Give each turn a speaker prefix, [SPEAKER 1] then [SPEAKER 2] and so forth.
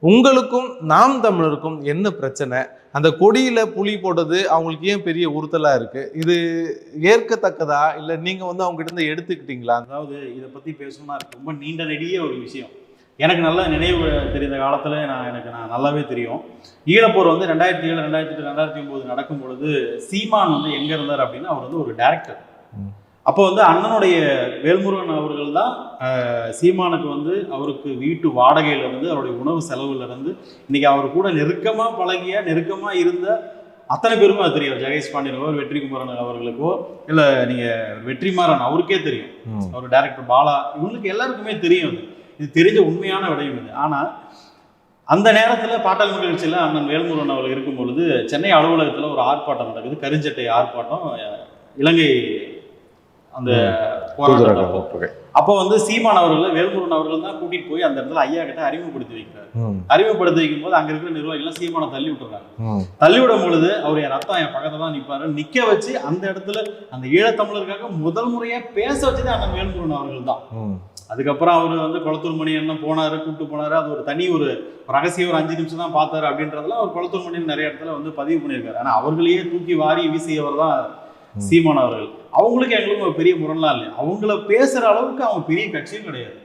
[SPEAKER 1] உங்களுக்கும் நாம் தமிழருக்கும் என்ன பிரச்சனை? அந்த கொடியில புலி போட்டது அவங்களுக்கு ஏன் பெரிய உறுத்தலா இருக்கு? இது ஏற்கத்தக்கதா இல்ல நீங்க அவங்க கிட்ட இருந்து எடுத்துக்கிட்டீங்களா?
[SPEAKER 2] அதாவது இதை பத்தி பேசணும்னா ரொம்ப நீண்ட நெடிய ஒரு விஷயம். எனக்கு நல்லா நினைவு தெரிந்த காலத்துல எனக்கு நல்லாவே தெரியும். ஈழப்போர் 2007, 2008, 2009 நடக்கும் பொழுது சீமான் எங்க இருந்தார் அப்படின்னா, அவர் ஒரு டைரக்டர். அப்போ அண்ணனுடைய வேல்முருகன் அவர்கள் தான் சீமானுக்கு அவருக்கு வீட்டு வாடகையில இருந்து அவருடைய உணவு செலவுல இருந்து இன்னைக்கு அவர் கூட நெருக்கமா பழகிய நெருக்கமா இருந்த அத்தனை பேருக்கும் அது தெரியும். ஜெகேஷ் பாண்டியனுக்கோ வெற்றிக்குமரன் அவர்களுக்கோ இல்ல நீங்க வெற்றிமாறன் அவருக்கே தெரியும். அவர் டைரக்டர் பாலா இவங்களுக்கு எல்லாருக்குமே தெரியும். இது தெரிஞ்ச உண்மையான விடயம் இது. ஆனா அந்த நேரத்துல பாட்டாளி நிகழ்ச்சியில அண்ணன் வேல்முருகன் அவர்கள் இருக்கும் பொழுது சென்னை அலுவலகத்துல ஒரு ஆர்ப்பாட்டம் நடக்குது. கருஞ்சட்டை ஆர்ப்பாட்டம், இலங்கை அந்த போராட்டம். அப்போ சீமான் அவர்கள் வேல்முருகன் அவர்கள் தான் கூட்டிட்டு போய் அந்த இடத்துல ஐயா கிட்ட அறிமுகப்படுத்தி வைக்கிறாரு. அறிமுகப்படுத்தி வைக்கும் போது அங்க இருக்கிற நிர்வாகிகள் சீமானை தள்ளி விட்டுறாங்க. தள்ளி விடும் பொழுது அவர் என் ரத்தம் என் பக்கத்துல தான் நிற்பாரு நிக்க வச்சு அந்த இடத்துல அந்த ஈழத்தமிழருக்காக முதல் முறையா பேச வச்சது அண்ணன் வேல்முருகன் அவர்கள் தான். அதுக்கப்புறம் அவர் குளத்தூர் மணி என்ன போனாரு, கூப்பிட்டு போனாரு. அது ஒரு தனி ஒரு ரகசியம். ஒரு 5 நிமிஷம் தான் பார்த்தாரு அப்படின்றதுல அவர் குளத்தூர் மணி நிறைய இடத்துல பதிவு பண்ணியிருக்காரு. ஆனா அவர்களையே தூக்கி வாரி வீசியவர் தான் சீமான் அவர்கள். அவங்களுக்கு எங்களுக்கும் ஒரு பெரிய முரண்லாம் இல்லை. அவங்கள பேசுற அளவுக்கு அவங்க பெரிய கட்சியும் கிடையாது.